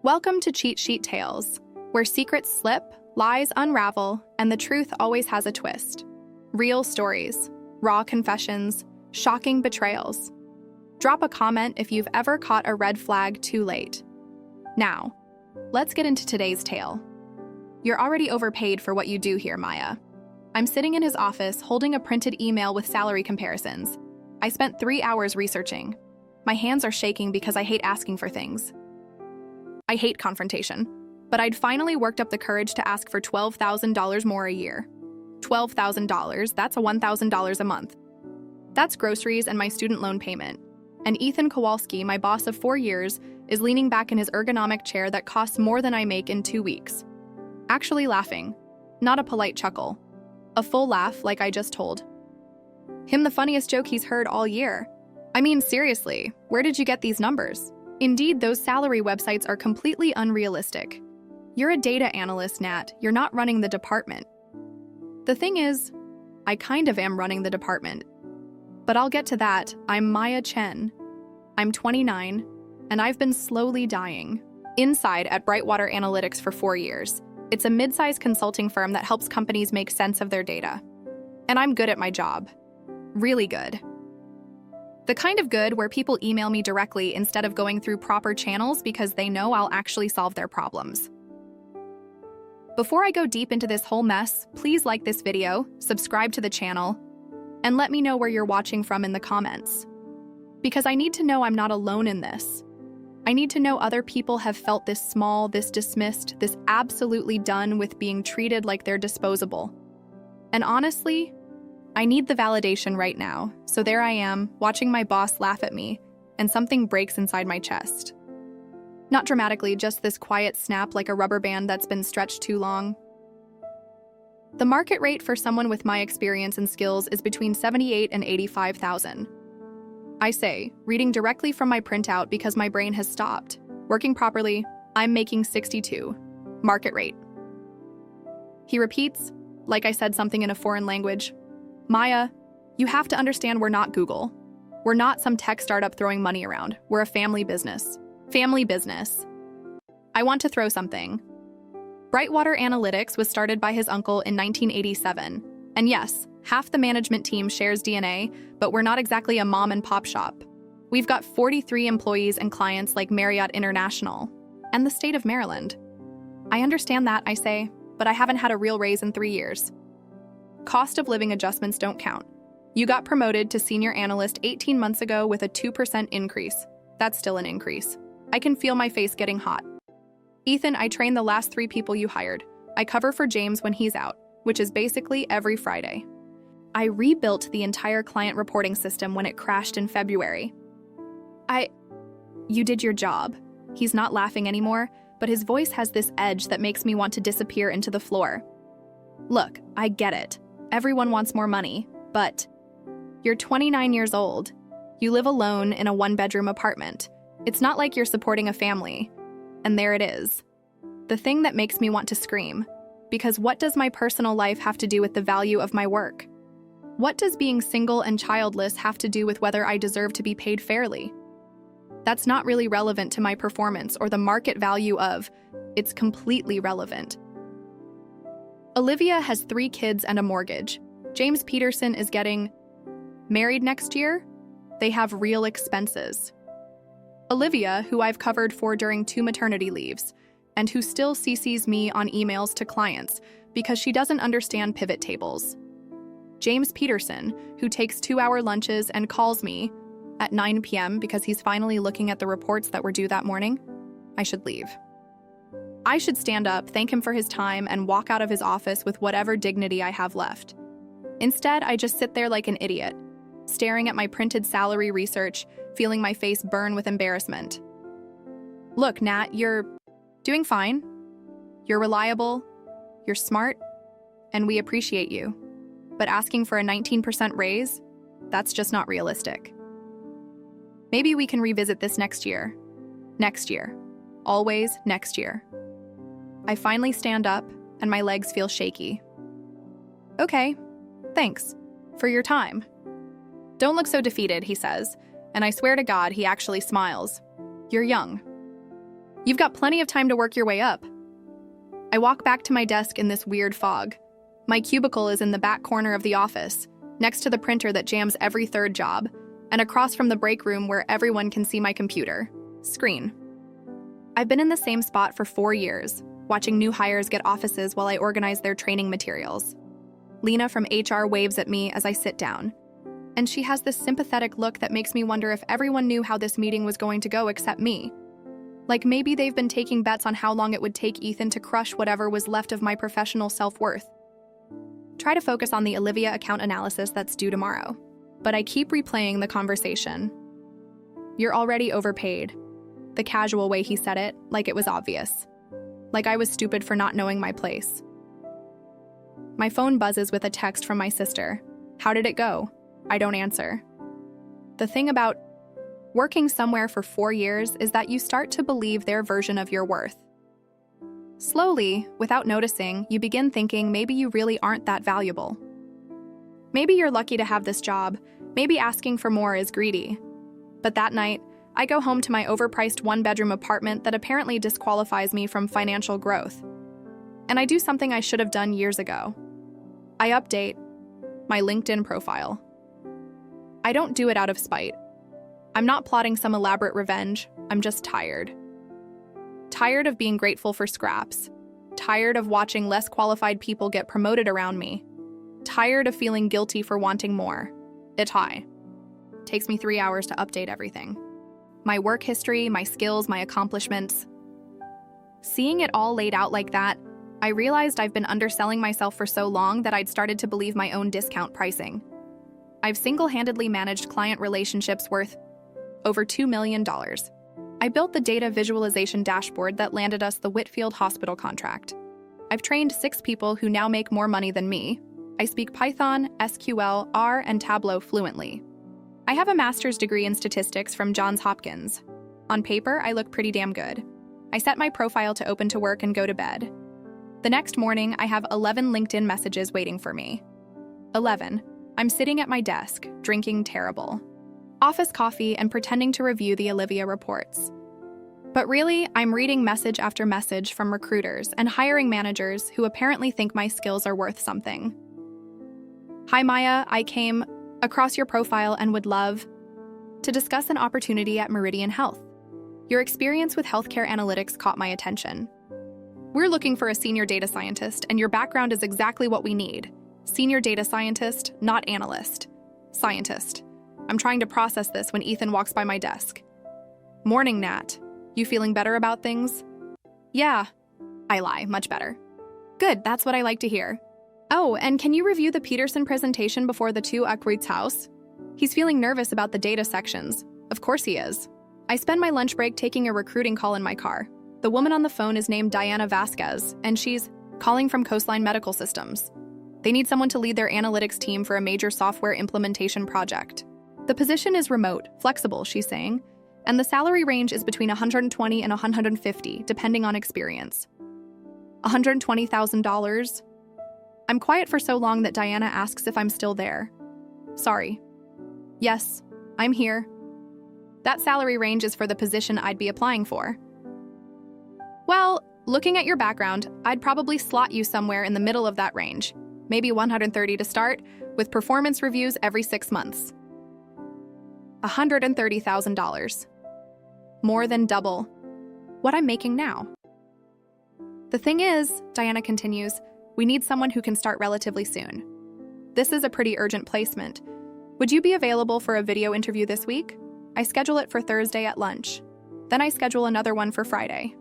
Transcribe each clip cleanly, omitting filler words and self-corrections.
Welcome to Cheat Sheet Tales, where secrets slip, lies unravel, and the truth always has a twist. Real stories, raw confessions, shocking betrayals. Drop a comment if you've ever caught a red flag too late. Now, let's get into today's tale. You're already overpaid for what you do here, Maya. I'm sitting in his office holding a printed email with salary comparisons. I spent 3 hours researching. My hands are shaking because I hate asking for things. I hate confrontation, but I'd finally worked up the courage to ask for $12,000 more a year. $12,000, that's $1,000 a month. That's groceries and my student loan payment. And Ethan Kowalski, my boss of 4 years, is leaning back in his ergonomic chair that costs more than I make in 2 weeks. Actually laughing, not a polite chuckle. A full laugh like I just told him the funniest joke he's heard all year. I mean, seriously, where did you get these numbers? Indeed, those salary websites are completely unrealistic. You're a data analyst, Nat. You're not running the department. The thing is, I kind of am running the department. But I'll get to that. I'm Maya Chen. I'm 29, and I've been slowly dying. Inside at Brightwater Analytics for 4 years. It's a mid-sized consulting firm that helps companies make sense of their data. And I'm good at my job. Really good. The kind of good where people email me directly instead of going through proper channels because they know I'll actually solve their problems. Before I go deep into this whole mess, please like this video, subscribe to the channel, and let me know where you're watching from in the comments. Because I need to know I'm not alone in this. I need to know other people have felt this small, this dismissed, this absolutely done with being treated like they're disposable. And honestly, I need the validation right now, so there I am, watching my boss laugh at me, and something breaks inside my chest. Not dramatically, just this quiet snap like a rubber band that's been stretched too long. The market rate for someone with my experience and skills is between $78,000 and $85,000. I say, reading directly from my printout because my brain has stopped. Working properly, I'm making 62. Market rate. He repeats, like I said something in a foreign language. Maya, you have to understand we're not Google. We're not some tech startup throwing money around. We're a family business. Family business. I want to throw something. Brightwater Analytics was started by his uncle in 1987. And yes, half the management team shares DNA, but we're not exactly a mom and pop shop. We've got 43 employees and clients like Marriott International and the state of Maryland. I understand that, I say, but I haven't had a real raise in 3 years. Cost of living adjustments don't count. You got promoted to senior analyst 18 months ago with a 2% increase. That's still an increase. I can feel my face getting hot. Ethan, I train the last 3 people you hired. I cover for James when he's out, which is basically every Friday. I rebuilt the entire client reporting system when it crashed in February. You did your job. He's not laughing anymore, but his voice has this edge that makes me want to disappear into the floor. Look, I get it. Everyone wants more money, but you're 29 years old. You live alone in a 1-bedroom apartment. It's not like you're supporting a family. And there it is. The thing that makes me want to scream. Because what does my personal life have to do with the value of my work? What does being single and childless have to do with whether I deserve to be paid fairly? That's not really relevant to my performance or the market value of. It's completely relevant. Olivia has 3 kids and a mortgage. James Peterson is getting married next year. They have real expenses. Olivia, who I've covered for during 2 maternity leaves, and who still CCs me on emails to clients because she doesn't understand pivot tables. James Peterson, who takes 2-hour lunches and calls me at 9 p.m. because he's finally looking at the reports that were due that morning. I should leave. I should stand up, thank him for his time, and walk out of his office with whatever dignity I have left. Instead, I just sit there like an idiot, staring at my printed salary research, feeling my face burn with embarrassment. Look, Nat, you're doing fine. You're reliable, you're smart, and we appreciate you. But asking for a 19% raise, that's just not realistic. Maybe we can revisit this next year. Next year. Always next year. I finally stand up, and my legs feel shaky. Okay, thanks for your time. Don't look so defeated, he says, and I swear to God he actually smiles. You're young. You've got plenty of time to work your way up. I walk back to my desk in this weird fog. My cubicle is in the back corner of the office, next to the printer that jams every third job, and across from the break room where everyone can see my computer screen. I've been in the same spot for 4 years, watching new hires get offices while I organize their training materials. Lena from HR waves at me as I sit down, and she has this sympathetic look that makes me wonder if everyone knew how this meeting was going to go except me. Like maybe they've been taking bets on how long it would take Ethan to crush whatever was left of my professional self-worth. Try to focus on the Olivia account analysis that's due tomorrow, but I keep replaying the conversation. You're already overpaid. The casual way he said it, like it was obvious. Like I was stupid for not knowing my place. My phone buzzes with a text from my sister. How did it go? I don't answer. The thing about working somewhere for 4 years is that you start to believe their version of your worth. Slowly, without noticing, you begin thinking maybe you really aren't that valuable. Maybe you're lucky to have this job. Maybe asking for more is greedy. But that night, I go home to my overpriced one-bedroom apartment that apparently disqualifies me from financial growth. And I do something I should have done years ago. I update my LinkedIn profile. I don't do it out of spite. I'm not plotting some elaborate revenge. I'm just tired. Tired of being grateful for scraps. Tired of watching less qualified people get promoted around me. Tired of feeling guilty for wanting more. It's high. Takes me 3 hours to update everything. My work history, my skills, my accomplishments. Seeing it all laid out like that, I realized I've been underselling myself for so long that I'd started to believe my own discount pricing. I've single-handedly managed client relationships worth over $2 million. I built the data visualization dashboard that landed us the Whitfield Hospital contract. I've trained 6 people who now make more money than me. I speak Python, SQL, R, and Tableau fluently. I have a master's degree in statistics from Johns Hopkins. On paper, I look pretty damn good. I set my profile to open to work and go to bed. The next morning, I have 11 LinkedIn messages waiting for me. 11. I'm sitting at my desk, drinking terrible office coffee and pretending to review the Olivia reports. But really, I'm reading message after message from recruiters and hiring managers who apparently think my skills are worth something. Hi Maya, I came across your profile and would love to discuss an opportunity at Meridian Health. Your experience with healthcare analytics caught my attention. We're looking for a senior data scientist, and your background is exactly what we need. Senior data scientist, not analyst. Scientist. I'm trying to process this when Ethan walks by my desk. Morning, Nat. You feeling better about things? Yeah. I lie, much better. Good, that's what I like to hear. Oh, and can you review the Peterson presentation before the 2 Ackroyd's house? He's feeling nervous about the data sections. Of course he is. I spend my lunch break taking a recruiting call in my car. The woman on the phone is named Diana Vasquez, and she's calling from Coastline Medical Systems. They need someone to lead their analytics team for a major software implementation project. The position is remote, flexible, she's saying, and the salary range is between $120 and $150, depending on experience. $120,000? I'm quiet for so long that Diana asks if I'm still there. Sorry. Yes, I'm here. That salary range is for the position I'd be applying for. Well, looking at your background, I'd probably slot you somewhere in the middle of that range. Maybe 130 to start, with performance reviews every 6 months. $130,000. More than double what I'm making now. The thing is, Diana continues, we need someone who can start relatively soon. This is a pretty urgent placement. Would you be available for a video interview this week? I schedule it for Thursday at lunch. Then I schedule another one for Friday.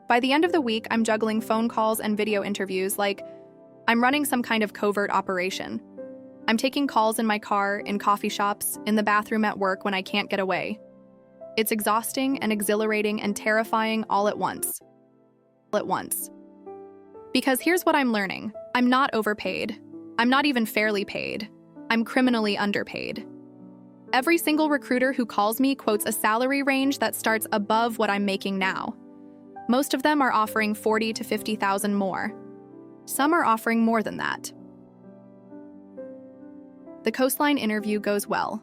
By the end of the week, I'm juggling phone calls and video interviews like I'm running some kind of covert operation. I'm taking calls in my car, in coffee shops, in the bathroom at work when I can't get away. It's exhausting and exhilarating and terrifying all at once. Because here's what I'm learning. I'm not overpaid. I'm not even fairly paid. I'm criminally underpaid. Every single recruiter who calls me quotes a salary range that starts above what I'm making now. Most of them are offering $40,000 to $50,000 more. Some are offering more than that. The Coastline interview goes well.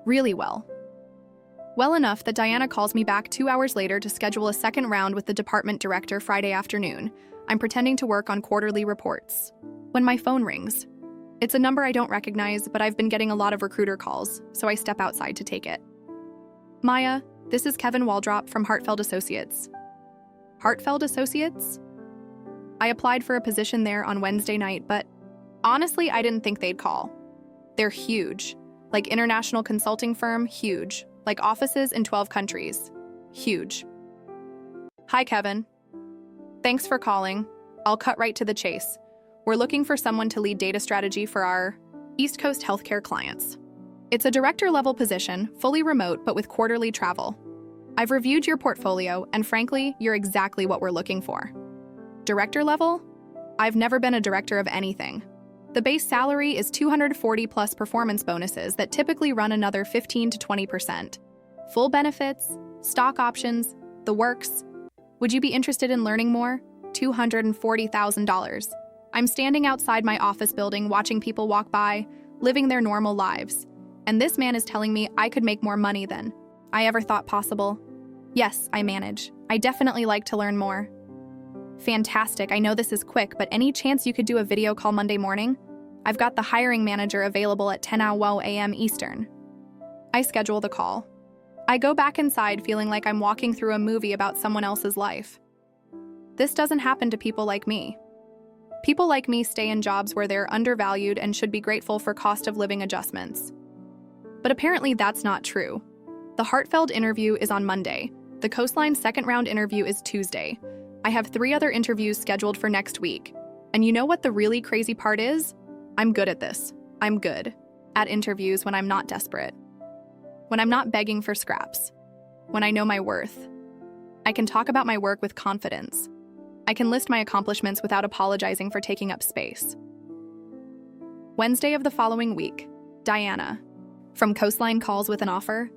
Really well. Well enough that Diana calls me back 2 hours later to schedule a second round with the department director Friday afternoon. I'm pretending to work on quarterly reports. When my phone rings. It's a number I don't recognize, but I've been getting a lot of recruiter calls, so I step outside to take it. Maya, this is Kevin Waldrop from Hartfeld Associates. Hartfeld Associates? I applied for a position there on Wednesday night, but honestly, I didn't think they'd call. They're huge. Like international consulting firm, huge. Like offices in 12 countries. Huge. Hi, Kevin. Thanks for calling. I'll cut right to the chase. We're looking for someone to lead data strategy for our East Coast healthcare clients. It's a director-level position, fully remote, but with quarterly travel. I've reviewed your portfolio, and frankly, you're exactly what we're looking for. Director level? I've never been a director of anything. The base salary is 240 plus performance bonuses that typically run another 15 to 20%. Full benefits, stock options, the works. Would you be interested in learning more? $240,000. I'm standing outside my office building watching people walk by, living their normal lives. And this man is telling me I could make more money than I ever thought possible. Yes, I manage. I definitely like to learn more. Fantastic, I know this is quick, but any chance you could do a video call Monday morning? I've got the hiring manager available at 10 a.m. Eastern. I schedule the call. I go back inside feeling like I'm walking through a movie about someone else's life. This doesn't happen to people like me. People like me stay in jobs where they're undervalued and should be grateful for cost of living adjustments. But apparently that's not true. The Hartfeld interview is on Monday. The Coastline second round interview is Tuesday. I have 3 other interviews scheduled for next week. And you know what the really crazy part is? I'm good at this. I'm good at interviews when I'm not desperate. When I'm not begging for scraps. When I know my worth. I can talk about my work with confidence. I can list my accomplishments without apologizing for taking up space. Wednesday of the following week, Diana. From Coastline calls with an offer.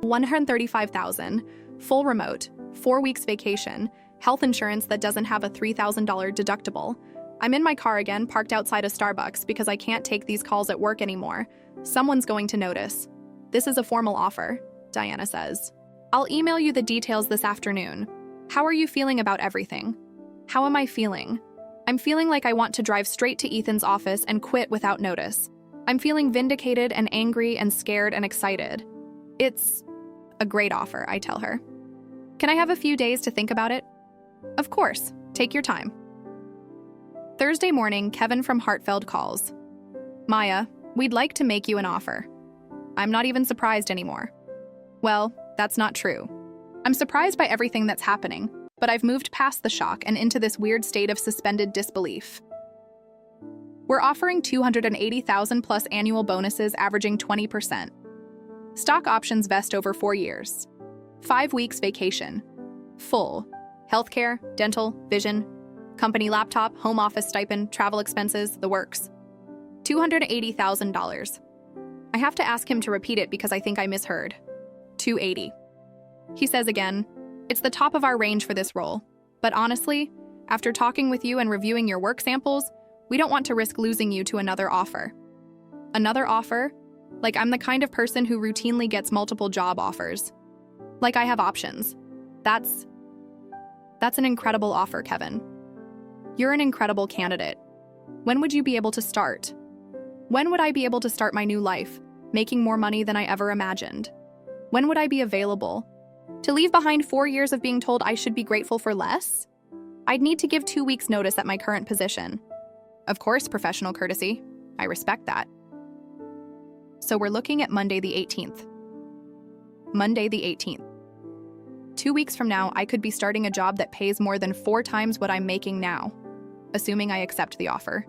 $135,000, full remote, 4 weeks vacation, health insurance that doesn't have a $3,000 deductible. I'm in my car again, parked outside a Starbucks because I can't take these calls at work anymore. Someone's going to notice. This is a formal offer, Diana says. I'll email you the details this afternoon. How are you feeling about everything? How am I feeling? I'm feeling like I want to drive straight to Ethan's office and quit without notice. I'm feeling vindicated and angry and scared and excited. It's a great offer, I tell her. Can I have a few days to think about it? Of course, take your time. Thursday morning, Kevin from Hartfeld calls. Maya, we'd like to make you an offer. I'm not even surprised anymore. Well, that's not true. I'm surprised by everything that's happening, but I've moved past the shock and into this weird state of suspended disbelief. We're offering $280,000 plus annual bonuses averaging 20%. Stock options vest over 4 years. 5 weeks vacation. Full. Healthcare, dental, vision, company laptop, home office stipend, travel expenses, the works. $280,000. I have to ask him to repeat it because I think I misheard. $280,000. He says again, it's the top of our range for this role. But honestly, after talking with you and reviewing your work samples, we don't want to risk losing you to another offer. Another offer? Like I'm the kind of person who routinely gets multiple job offers. Like I have options. That's an incredible offer, Kevin. You're an incredible candidate. When would you be able to start? When would I be able to start my new life, making more money than I ever imagined? When would I be available? To leave behind 4 years of being told I should be grateful for less? I'd need to give 2 weeks' notice at my current position. Of course, professional courtesy. I respect that. So we're looking at Monday the 18th. Monday the 18th. 2 weeks from now, I could be starting a job that pays more than 4 times what I'm making now, assuming I accept the offer.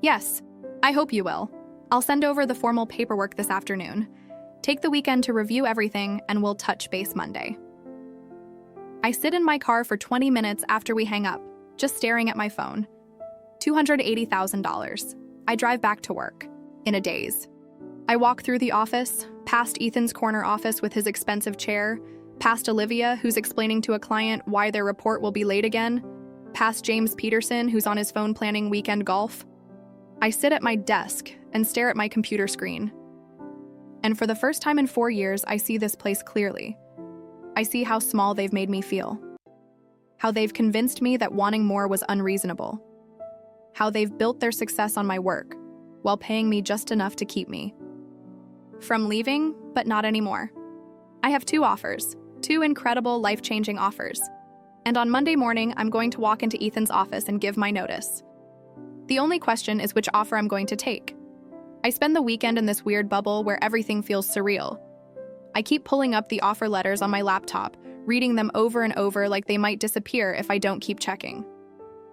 Yes, I hope you will. I'll send over the formal paperwork this afternoon. Take the weekend to review everything, and we'll touch base Monday. I sit in my car for 20 minutes after we hang up, just staring at my phone. $280,000. I drive back to work, in a daze. I walk through the office, past Ethan's corner office with his expensive chair, past Olivia, who's explaining to a client why their report will be late again, past James Peterson, who's on his phone planning weekend golf. I sit at my desk and stare at my computer screen. And for the first time in 4 years, I see this place clearly. I see how small they've made me feel. How they've convinced me that wanting more was unreasonable. How they've built their success on my work, while paying me just enough to keep me from leaving, but not anymore. I have 2 offers, 2 incredible, life-changing offers. And on Monday morning, I'm going to walk into Ethan's office and give my notice. The only question is which offer I'm going to take. I spend the weekend in this weird bubble where everything feels surreal. I keep pulling up the offer letters on my laptop, reading them over and over like they might disappear if I don't keep checking.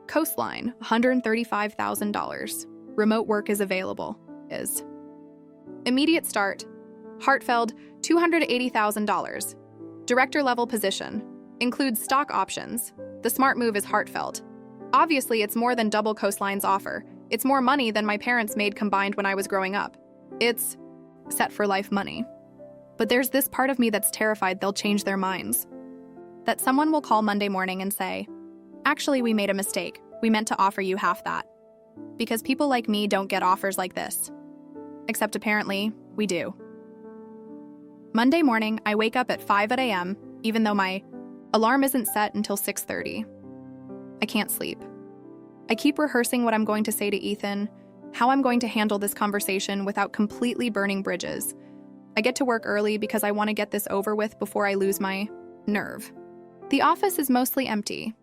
Coastline, $135,000. Remote work is available. Immediate start. Hartfeld, $280,000. Director-level position. Includes stock options. The smart move is Hartfeld. Obviously, it's more than double Coastline's offer. It's more money than my parents made combined when I was growing up. It's set-for-life money. But there's this part of me that's terrified they'll change their minds. That someone will call Monday morning and say, "Actually, we made a mistake. We meant to offer you half that." Because people like me don't get offers like this. Except apparently, we do. Monday morning, I wake up at 5 a.m., even though my alarm isn't set until 6:30. I can't sleep. I keep rehearsing what I'm going to say to Ethan, how I'm going to handle this conversation without completely burning bridges. I get to work early because I want to get this over with before I lose my nerve. The office is mostly empty.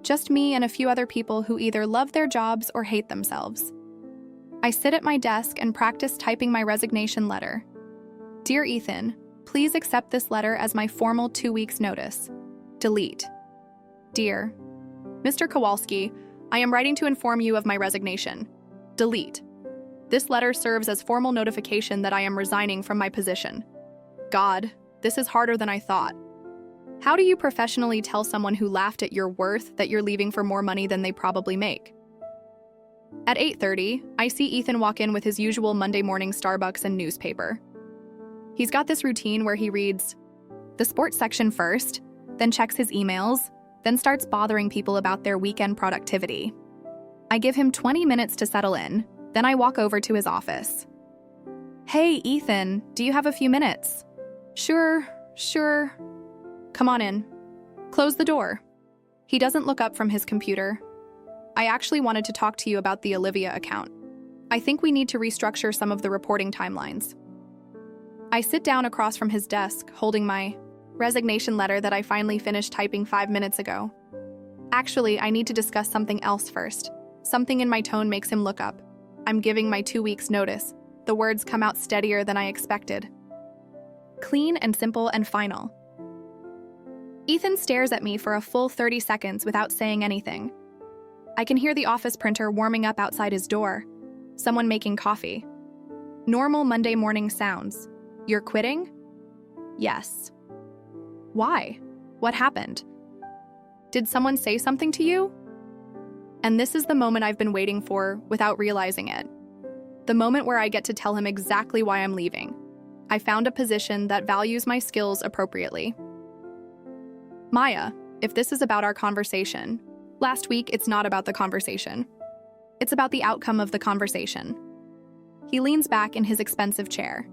Just me and a few other people who either love their jobs or hate themselves. I sit at my desk and practice typing my resignation letter. Dear Ethan, please accept this letter as my formal 2 weeks notice. Delete. Dear Mr. Kowalski, I am writing to inform you of my resignation. Delete. This letter serves as formal notification that I am resigning from my position. God, this is harder than I thought. How do you professionally tell someone who laughed at your worth that you're leaving for more money than they probably make? At 8:30, I see Ethan walk in with his usual Monday morning Starbucks and newspaper. He's got this routine where he reads the sports section first, then checks his emails, then starts bothering people about their weekend productivity. I give him 20 minutes to settle in, then I walk over to his office. Hey, Ethan, do you have a few minutes? Sure. Come on in. Close the door. He doesn't look up from his computer. I actually wanted to talk to you about the Olivia account. I think we need to restructure some of the reporting timelines. I sit down across from his desk, holding my resignation letter that I finally finished typing 5 minutes ago. Actually, I need to discuss something else first. Something in my tone makes him look up. I'm giving my 2 weeks notice. The words come out steadier than I expected. Clean and simple and final. Ethan stares at me for a full 30 seconds without saying anything. I can hear the office printer warming up outside his door. Someone making coffee. Normal Monday morning sounds. You're quitting? Yes. Why? What happened? Did someone say something to you? And this is the moment I've been waiting for without realizing it. The moment where I get to tell him exactly why I'm leaving. I found a position that values my skills appropriately. Maya, if this is about our conversation, last week it's not about the conversation. It's about the outcome of the conversation. He leans back in his expensive chair,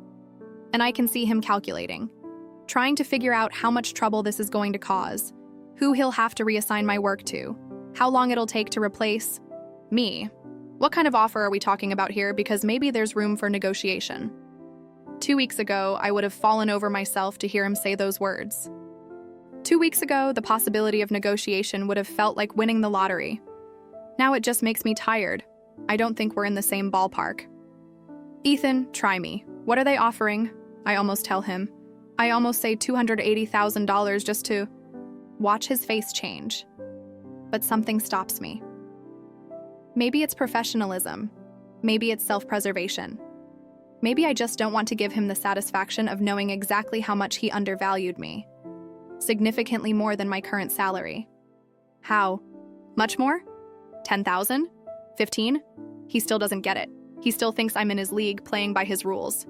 and I can see him calculating, trying to figure out how much trouble this is going to cause, who he'll have to reassign my work to, how long it'll take to replace me. What kind of offer are we talking about here? Because maybe there's room for negotiation. 2 weeks ago, I would have fallen over myself to hear him say those words. 2 weeks ago, the possibility of negotiation would have felt like winning the lottery. Now it just makes me tired. I don't think we're in the same ballpark. Ethan, try me. What are they offering? I almost tell him. I almost say $280,000 just to watch his face change. But something stops me. Maybe it's professionalism. Maybe it's self-preservation. Maybe I just don't want to give him the satisfaction of knowing exactly how much he undervalued me. Significantly more than my current salary. How? Much more? 10,000? 15? He still doesn't get it. He still thinks I'm in his league playing by his rules.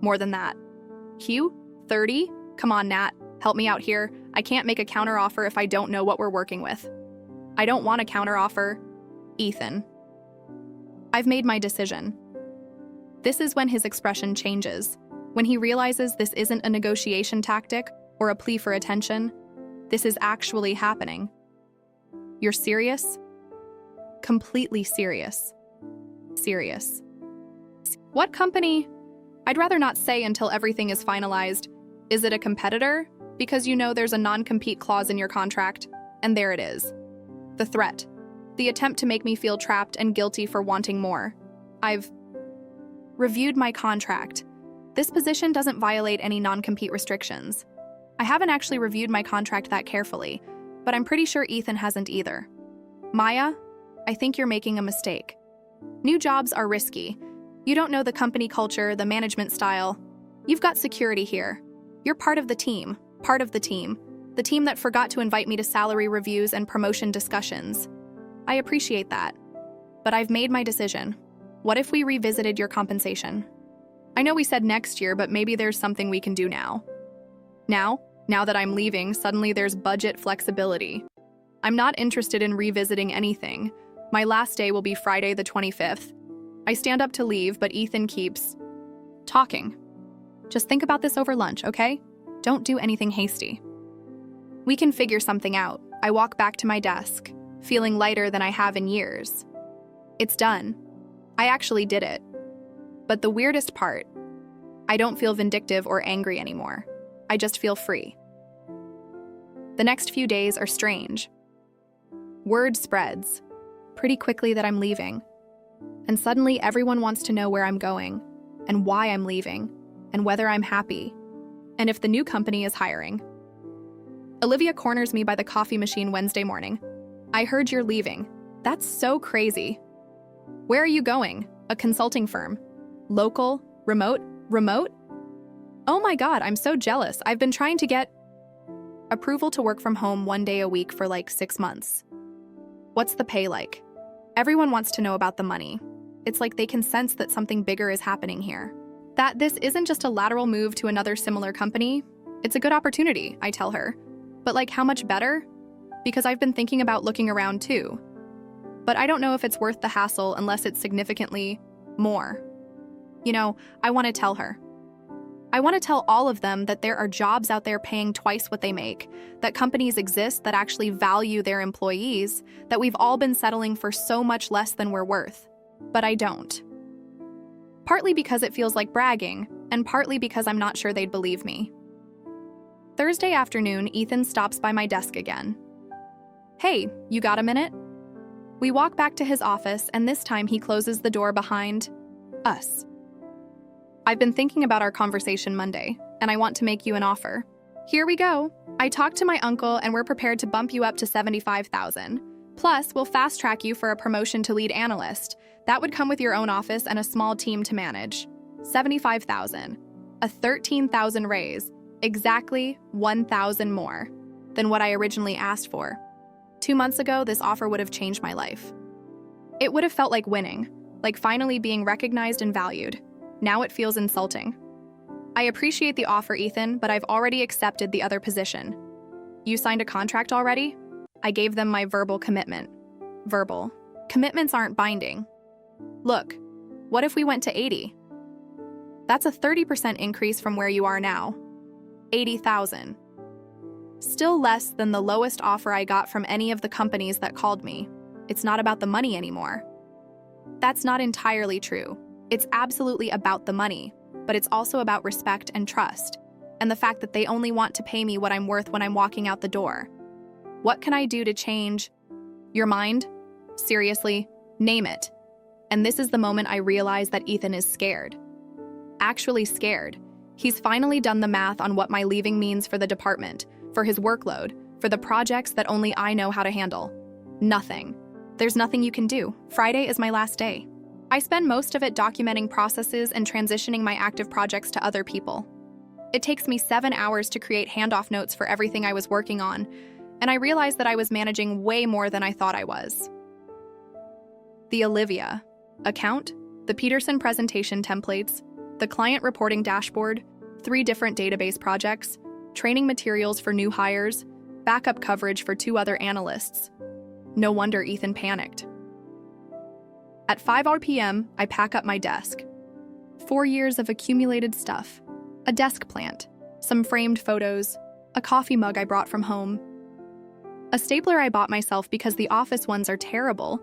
More than that. Hugh? 30? Come on, Nat. Help me out here. I can't make a counteroffer if I don't know what we're working with. I don't want a counteroffer. Ethan. I've made my decision. This is when his expression changes. When he realizes this isn't a negotiation tactic or a plea for attention, this is actually happening. You're serious? Completely serious. Serious. What company? I'd rather not say until everything is finalized. Is it a competitor? Because you know there's a non-compete clause in your contract, and there it is. The threat. The attempt to make me feel trapped and guilty for wanting more. I've reviewed my contract. This position doesn't violate any non-compete restrictions. I haven't actually reviewed my contract that carefully, but I'm pretty sure Ethan hasn't either. Maya, I think you're making a mistake. New jobs are risky. You don't know the company culture, the management style. You've got security here. You're part of the team. The team that forgot to invite me to salary reviews and promotion discussions. I appreciate that. But I've made my decision. What if we revisited your compensation? I know we said next year, but maybe there's something we can do now. Now that I'm leaving, suddenly there's budget flexibility. I'm not interested in revisiting anything. My last day will be Friday the 25th. I stand up to leave, but Ethan keeps talking. Just think about this over lunch, okay? Don't do anything hasty. We can figure something out. I walk back to my desk, feeling lighter than I have in years. It's done. I actually did it. But the weirdest part, I don't feel vindictive or angry anymore. I just feel free. The next few days are strange. Word spreads pretty quickly that I'm leaving. And suddenly everyone wants to know where I'm going, and why I'm leaving, and whether I'm happy, and if the new company is hiring. Olivia corners me by the coffee machine Wednesday morning. I heard you're leaving. That's so crazy. Where are you going? A consulting firm. Local? Remote? Oh my God, I'm so jealous. I've been trying to get approval to work from home 1 day a week for like 6 months. What's the pay like? Everyone wants to know about the money. It's like they can sense that something bigger is happening here. That this isn't just a lateral move to another similar company. It's a good opportunity, I tell her. But like, how much better? Because I've been thinking about looking around too. But I don't know if it's worth the hassle unless it's significantly more. I want to tell her. I want to tell all of them that there are jobs out there paying twice what they make, that companies exist that actually value their employees, that we've all been settling for so much less than we're worth. But I don't. Partly because it feels like bragging, and partly because I'm not sure they'd believe me. Thursday afternoon, Ethan stops by my desk again. Hey, you got a minute? We walk back to his office, and this time he closes the door behind us. I've been thinking about our conversation Monday, and I want to make you an offer. Here we go. I talked to my uncle, and we're prepared to bump you up to $75,000. Plus, we'll fast-track you for a promotion to lead analyst. That would come with your own office and a small team to manage. $75,000. A $13,000 raise. Exactly $1,000 more than what I originally asked for. 2 months ago, this offer would have changed my life. It would have felt like winning, like finally being recognized and valued. Now it feels insulting. I appreciate the offer, Ethan, but I've already accepted the other position. You signed a contract already? I gave them my verbal commitment. Verbal. Commitments aren't binding. Look, what if we went to 80? That's a 30% increase from where you are now. 80,000. Still less than the lowest offer I got from any of the companies that called me. It's not about the money anymore. That's not entirely true. It's absolutely about the money, but it's also about respect and trust, and the fact that they only want to pay me what I'm worth when I'm walking out the door. What can I do to change your mind? Seriously, name it. And this is the moment I realize that Ethan is scared. Actually scared. He's finally done the math on what my leaving means for the department, for his workload, for the projects that only I know how to handle. Nothing. There's nothing you can do. Friday is my last day. I spend most of it documenting processes and transitioning my active projects to other people. It takes me 7 hours to create handoff notes for everything I was working on, and I realized that I was managing way more than I thought I was. The Olivia account, the Peterson presentation templates, the client reporting dashboard, 3 different database projects, training materials for new hires, backup coverage for 2 other analysts. No wonder Ethan panicked. At 5 p.m., I pack up my desk. 4 years of accumulated stuff. a desk plant, some framed photos, a coffee mug I brought from home, a stapler I bought myself because the office ones are terrible.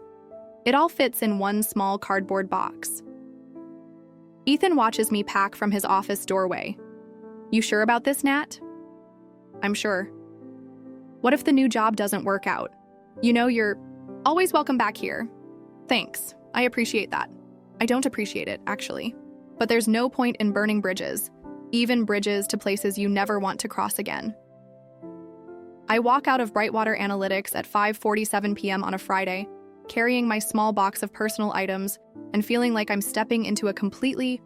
It all fits in one small cardboard box. Ethan watches me pack from his office doorway. "You sure about this, Nat?" "I'm sure." "What if the new job doesn't work out? You know, you're always welcome back here." "Thanks. I appreciate that." "I don't appreciate it, actually. But there's no point in burning bridges, even bridges to places you never want to cross again." I walk out of Brightwater Analytics at 5:47 p.m. on a Friday, carrying my small box of personal items and feeling like I'm stepping into a completely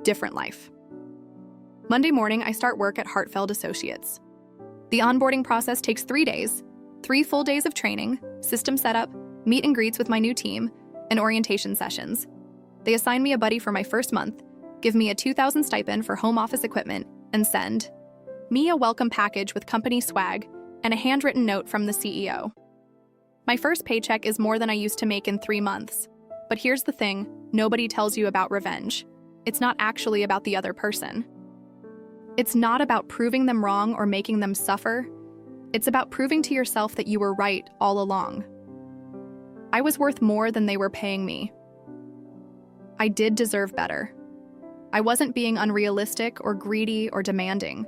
different life. Monday morning, I start work at Hartfeld Associates. The onboarding process takes 3 days, 3 full days of training, system setup, meet and greets with my new team, and orientation sessions. They assign me a buddy for my first month, give me a $2,000 stipend for home office equipment, and send me a welcome package with company swag and a handwritten note from the CEO. My first paycheck is more than I used to make in 3 months. But here's the thing, nobody tells you about revenge. It's not actually about the other person. It's not about proving them wrong or making them suffer. It's about proving to yourself that you were right all along. I was worth more than they were paying me. I did deserve better. I wasn't being unrealistic or greedy or demanding.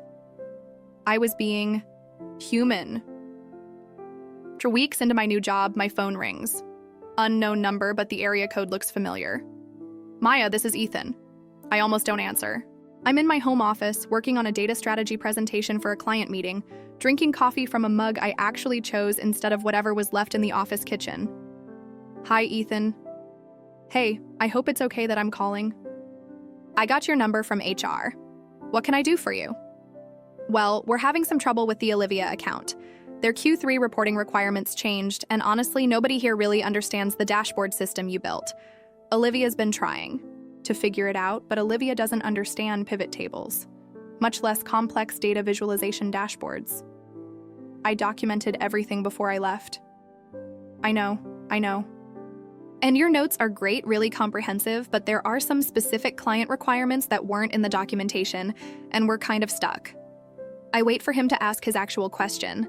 I was being human. After weeks into my new job, my phone rings. Unknown number, but the area code looks familiar. "Maya, this is Ethan." I almost don't answer. I'm in my home office, working on a data strategy presentation for a client meeting, drinking coffee from a mug I actually chose instead of whatever was left in the office kitchen. "Hi, Ethan." "Hey, I hope it's okay that I'm calling." "I got your number from HR. What can I do for you?" "Well, we're having some trouble with the Olivia account. Their Q3 reporting requirements changed, and honestly, nobody here really understands the dashboard system you built. Olivia's been trying to figure it out, but Olivia doesn't understand pivot tables, much less complex data visualization dashboards. I documented everything before I left." I know. "And your notes are great, really comprehensive, but there are some specific client requirements that weren't in the documentation, and we're kind of stuck." I wait for him to ask his actual question.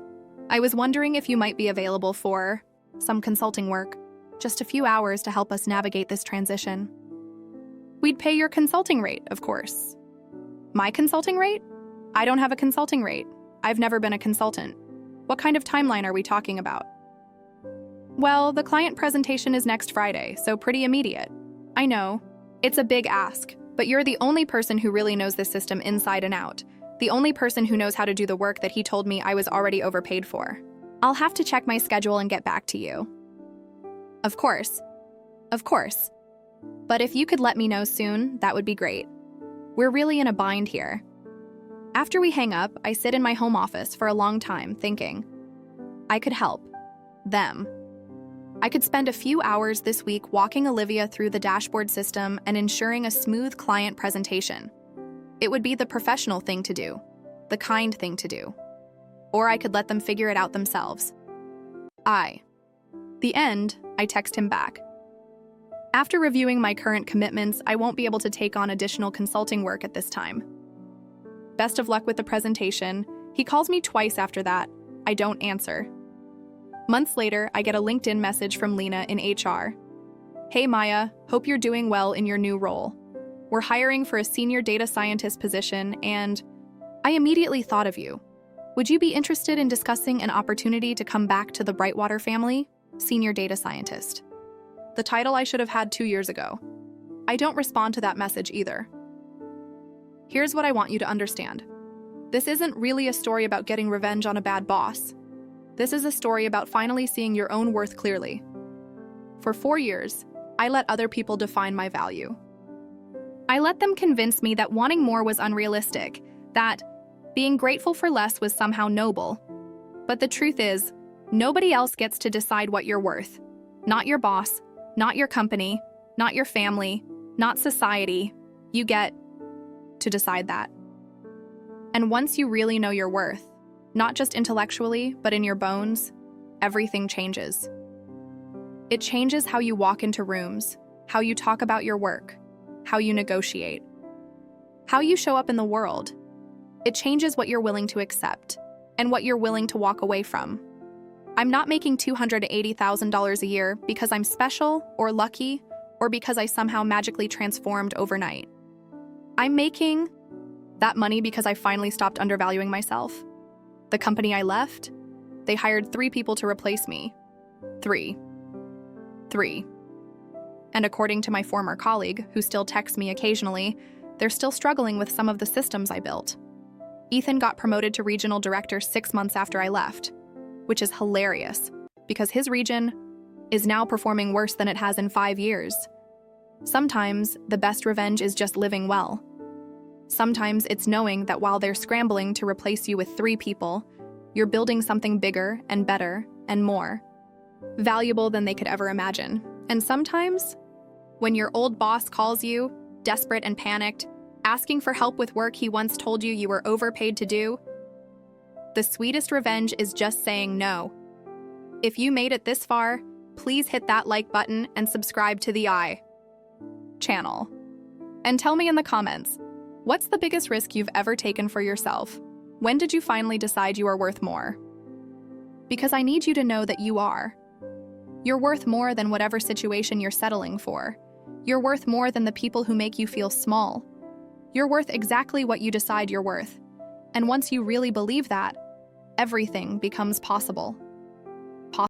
"I was wondering if you might be available for some consulting work, just a few hours to help us navigate this transition." "We'd pay your consulting rate, of course." "My consulting rate? I don't have a consulting rate. I've never been a consultant. What kind of timeline are we talking about?" "Well, the client presentation is next Friday, so pretty immediate." "I know. It's a big ask, but you're the only person who really knows this system inside and out. The only person who knows how to do the work that he told me I was already overpaid for. I'll have to check my schedule and get back to you." Of course. But if you could let me know soon, that would be great. We're really in a bind here." After we hang up, I sit in my home office for a long time thinking, I could help them. I could spend a few hours this week walking Olivia through the dashboard system and ensuring a smooth client presentation. It would be the professional thing to do, the kind thing to do. Or I could let them figure it out themselves. The end, I text him back. After reviewing my current commitments, I won't be able to take on additional consulting work at this time. Best of luck with the presentation. He calls me twice after that. I don't answer. Months later, I get a LinkedIn message from Lena in HR. "Hey Maya, hope you're doing well in your new role. We're hiring for a senior data scientist position, and I immediately thought of you. Would you be interested in discussing an opportunity to come back to the Brightwater family? Senior data scientist." The title I should have had 2 years ago. I don't respond to that message either. Here's what I want you to understand. This isn't really a story about getting revenge on a bad boss. This is a story about finally seeing your own worth clearly. For 4 years, I let other people define my value. I let them convince me that wanting more was unrealistic, that being grateful for less was somehow noble. But the truth is, nobody else gets to decide what you're worth. Not your boss, not your company, not your family, not society. You get to decide that. And once you really know your worth, not just intellectually, but in your bones, everything changes. It changes how you walk into rooms, how you talk about your work, how you negotiate, how you show up in the world, It changes what you're willing to accept and what you're willing to walk away from. I'm not making $280,000 a year because I'm special or lucky or because I somehow magically transformed overnight. I'm making that money because I finally stopped undervaluing myself. The company I left, they hired 3 people to replace me. 3. And according to my former colleague, who still texts me occasionally, they're still struggling with some of the systems I built. Ethan got promoted to regional director 6 months after I left, which is hilarious because his region is now performing worse than it has in 5 years. Sometimes the best revenge is just living well. Sometimes it's knowing that while they're scrambling to replace you with 3 people, you're building something bigger and better and more valuable than they could ever imagine. And sometimes, when your old boss calls you, desperate and panicked, asking for help with work he once told you were overpaid to do, the sweetest revenge is just saying no. If you made it this far, please hit that like button and subscribe to the channel. And tell me in the comments, what's the biggest risk you've ever taken for yourself? When did you finally decide you are worth more? Because I need you to know that you are. You're worth more than whatever situation you're settling for. You're worth more than the people who make you feel small. You're worth exactly what you decide you're worth. And once you really believe that, everything becomes possible.